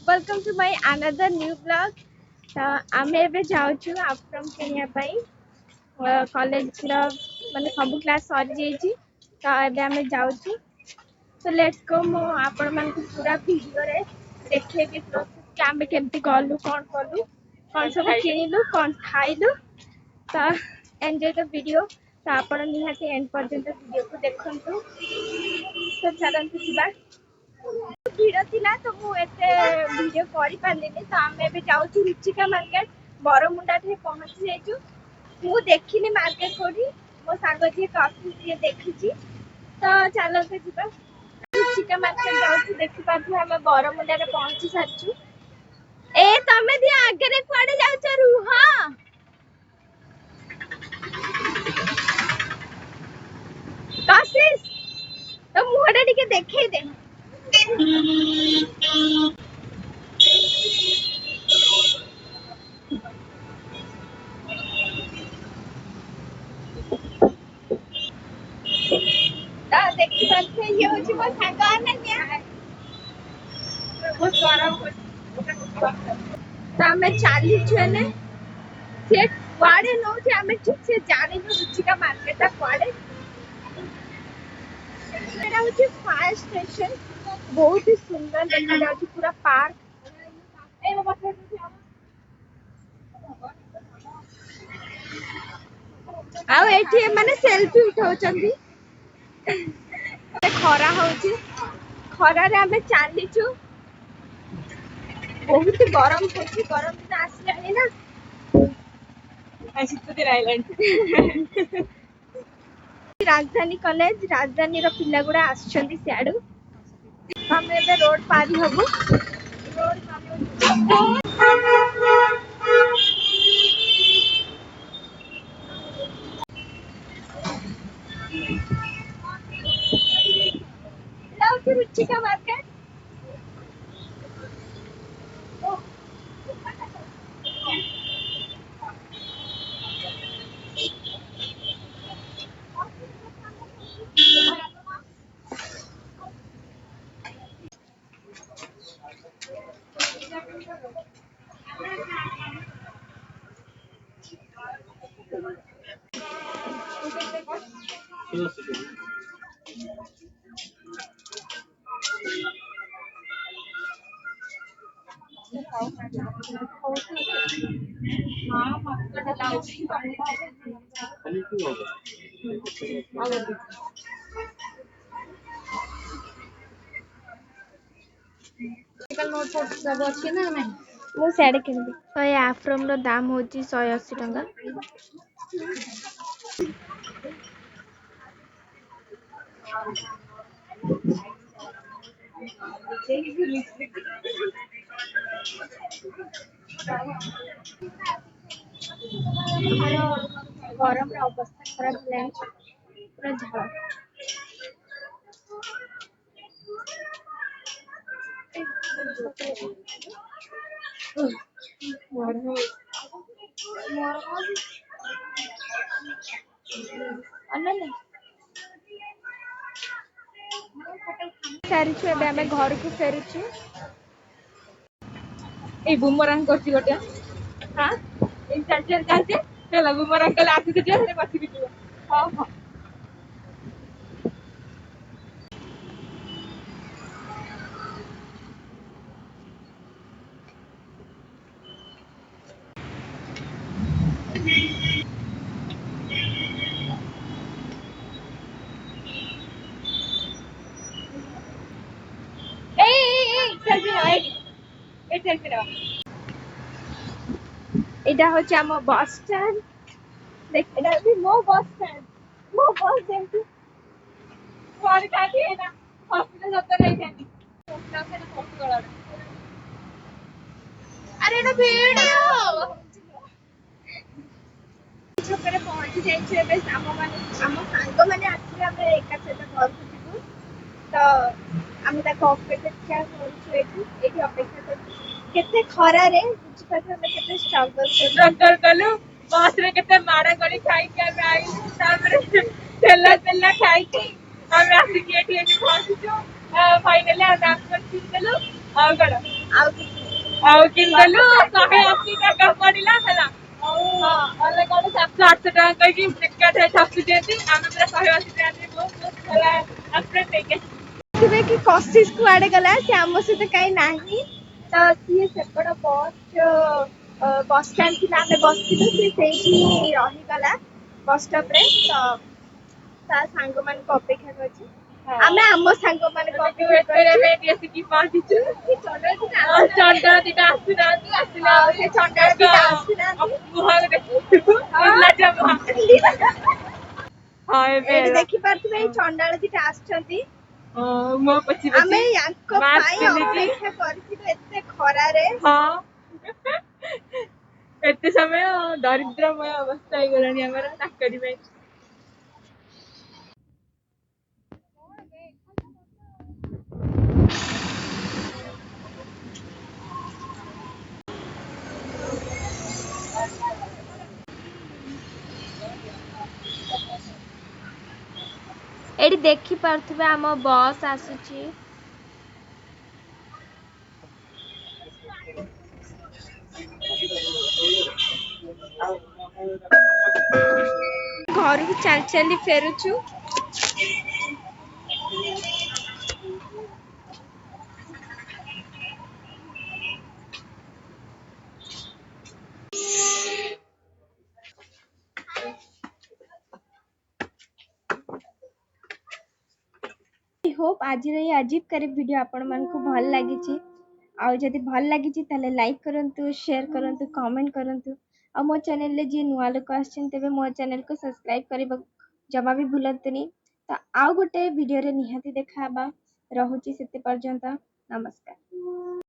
Welcome to my another new vlog. ଆମେ ଏବେ ଯାଉଛୁ ଆଫ୍ରମ୍ କିଣିବା ପାଇଁ କଲେଜର ମାନେ ସବୁ କ୍ଲାସ୍ ସରିଯାଇଛି ତ ଏବେ ଆମେ ଯାଉଛୁ ତ ଲେଟ୍ସ ଗୋ। ମୁଁ ଆପଣମାନଙ୍କୁ ପୁରା ଭିଡ଼ିଓରେ ଦେଖେଇବି ପ୍ରୋସେସ୍ କି ଆମେ କେମିତି ଗଲୁ, କ'ଣ ସବୁ କିଣିଲୁ, କ'ଣ ଖାଇଲୁ। ତ ଏନ୍ଜୟ ଦ ଭିଡ଼ିଓ। ତ ଆପଣ ନିହାତି ଏଣ୍ଡ ପର୍ଯ୍ୟନ୍ତ ଭିଡ଼ିଓକୁ ଦେଖନ୍ତୁ। ତ ଚାଲନ୍ତୁ ଯିବା। ଭିଡ଼ ଥିଲା ତ ମୁଁ ଏତେ ଭିଡ଼ିଓ କରିପାରିଲିନି। ତ ଆମେ ଏବେ ଯାଉଛୁ ରୁଚିକା ମାର୍କେଟ, ବରମୁଣ୍ଡାଠାରେ ପହଞ୍ଚି ଯାଇଛୁ। ମୁଁ ଦେଖିନି ମାର୍କେଟ କୋଉଠି, ମୋ ସାଙ୍ଗ ଯିଏ କଫି ସିଏ ଦେଖିଛି। ତ ଚାଲନ୍ତୁ ଯିବା। ରୁଚିକା ମାର୍କେଟ ଯାଉଛୁ, ଦେଖିପାରୁଛୁ ଆମେ ବରମୁଣ୍ଡାରେ ପହଞ୍ଚି ସାରିଛୁ। ତମେ ଦି ଆଗରେ କୁଆଡେ ଯାଉଛ? ରୁହ। କଶିଶ ତ ମୁହଁଟା ଟିକେ ଦେଖେଇ ଦେ। ତ ଦେଖିପାରୁଥିବେ ଇଏ ହଉଛି ମୋ ସାଙ୍ଗ ଅନନ୍ୟା। ବହୁତ ଗରମ ହଉଛି। ତ ଆମେ ଚାଲିଛୁ ଏନେ। ସେ କୁଆଡେ ନଉଛି ଆମେ ଠିକ ସେ ଜାଣିନୁ ରୁଚିକା ମାର୍କେଟଟା କୁଆଡେ। ଏଟା ହଉଛି ଫାୟାର ଷ୍ଟେସନ। ବହୁତ ହି ସୁନ୍ଦର ଦେଖାଯାଉଛି ପୁରା ପାର୍କ। ଆଉ ଏଠି ଏମାନେ ସେଲ୍ଫି ଉଠାଉଛନ୍ତି। ଖରା ହଉଛି, ଖରାରେ ଆମେ ଚାଲିଛୁ। ବହୁତ ଗରମ ହଉଛି, ଗରମ ଦିନ ଆସିଲାଣି ନା। ଶୀତ ଦିନ ଆଇଲାଣି। ରାଜଧାନୀ କଲେଜ, ରାଜଧାନୀର ପିଲା ଗୁଡା ଆସିଛନ୍ତି ସିଆଡୁ। ଆମେ ଏବେ ରୋଡ ପାରି ହବୁ। ରୁଚିକା ମାର୍କେଟ। ମୁଁ ସିଆଡେ କିଣିବି। ତ ଏ ଆଫ୍ରମର ଦାମ ହଉଛି 180 ଟଙ୍କା। ଗରମରେ ଅବସ୍ଥା ଖରାପ ହେଲାଣି, ପୁରା ଝାଳ। ସାରିଛୁ, ଏବେ ଆମେ ଘରକୁ ଫେରୁଛୁ। ଏଇ ବୁମରାଙ୍ଗ କରୁଛି ଗୋଟେ। ହଁ ଏଇ ଚାଲି ହେଲା ବୁମରାଙ୍ଗ କଲେ ଆଗକୁ ଯିବ, ସେଟା ପଛକୁ ଯିବ। ହଁ ହଁ। এটা হচ্ছে আমার বাস স্ট্যান্ড। দেখ, এটা হচ্ছে ମୋ ବସ୍ ଷ୍ଟାଣ୍ଡ। ମୋ ବସ୍ ଯେମିତି କରିଥାନ୍ତି ନା ହସ୍ପିଟାଲ ସତରେ ହେଇଥାନ୍ତି। ଆରେ ଏଟା ଭିଡିଓ ଛକରେ ପହଞ୍ଚି ଯାଇଛୁ। ଏବେ ଆମ ସାଙ୍ଗମାନେ ଆସିଲେ ଆମେ ଏକା ସହିତ ଘରକୁ ଯିବୁ। ତ ଆମେ ତାକୁ ଅପେକ୍ଷା କରୁଛୁ, ଏଇଠି ଅପେକ୍ଷା କରୁଛୁ। କେତେ ଖରାରେ ବୁଝିପାରୁଛୁ ଆମେ କେତେ ଷ୍ଟ୍ରଗଲ କଲୁ। ବସରେ କେତେ ମାଡ ଗଳି ଖାଇକି ଆମେ ଆଇଲୁ। ତାପରେ ତେଲ ଖାଇକି ଆମେ ଆସିକି ଏଠି ପହଞ୍ଚିଛୁ। ଫାଇନାଲି ଆମେ ଆଫ୍ରନ୍ କିଣିଦେଲୁ। ଆଉ କଣ, ଆଉ କିଛି ଆଉ କିଣିଦେଲୁ 180 ଟଙ୍କା ପଡିଲା ହେଲା। ଅଲଗା ଗୋଟେ 700-800 ଟଙ୍କା କହିକି ବେକାର ଠକୁଛନ୍ତି। ଆମେ ପୁରା 180 ଟଙ୍କା ଦେଇକି apron ନେଇକି ଦେଖିବେ କି କଶିଶ କୁଆଡେ ଗଲା, ସେ ଆମ ସହିତ କାହିଁ ନାହିଁ। ତ ସିଏ ସେପଟ ବସ୍ ଷ୍ଟାଣ୍ଡ ଥିଲା, ଆମେ ବସିଥିଲୁ, ସିଏ ସେଇଠି ରହିଗଲା ବସ୍ ଷ୍ଟପ୍ ରେ। ତ ତା ସାଙ୍ଗମାନଙ୍କୁ ଅପେକ୍ଷା କରିଛି। ଆମେ ଆମ ସାଙ୍ଗମାନଙ୍କୁ ଅପେକ୍ଷା କରିଛୁ। ଚଣ୍ଡଳ ଦିଟା ଆସୁନାହାନ୍ତି। ସେ ଚଣ୍ଡାଳ ଦିଟା ଆସିନାହାନ୍ତି। ଏଇଠି ଦେଖିପାରୁଥିବେ ଏଇ ଚଣ୍ଡାଳ ଦିଟା ଆସିଛନ୍ତି। ଆମେ ୟାଙ୍କ ପାଇଁ ଅପେକ୍ଷା କରିଥିଲୁ ଏତେ ଖରାରେ। ଏତେ ସମୟ ଦରିଦ୍ରମୟ ଅବସ୍ଥା ହେଇଗଲାଣି ଆମର ତାଙ୍କରି ପାଇଁ। ଏଇଠି ଦେଖିପାରୁଥିବେ ଆମ ବସ୍ ଆସୁଛି। ଘରକୁ ଚାଲି ଚାଲି ଫେରୁଛୁ। आई होप आज अजीब करीब वीडियो आपण मानकु भल लागिची। आउ जदि भल लागिची ताले लाइक करंतु, शेयर करंतु, कमेंट करंतु। आ मो चैनल ले जे नुआ लोक आछन तेबे मो चैनल को सब्सक्राइब करबा जमा भी भूलंतुनी। तो आउ गोटे वीडियो रे निहाती देखाबा। रहुची सेते पर्यंत नमस्कार।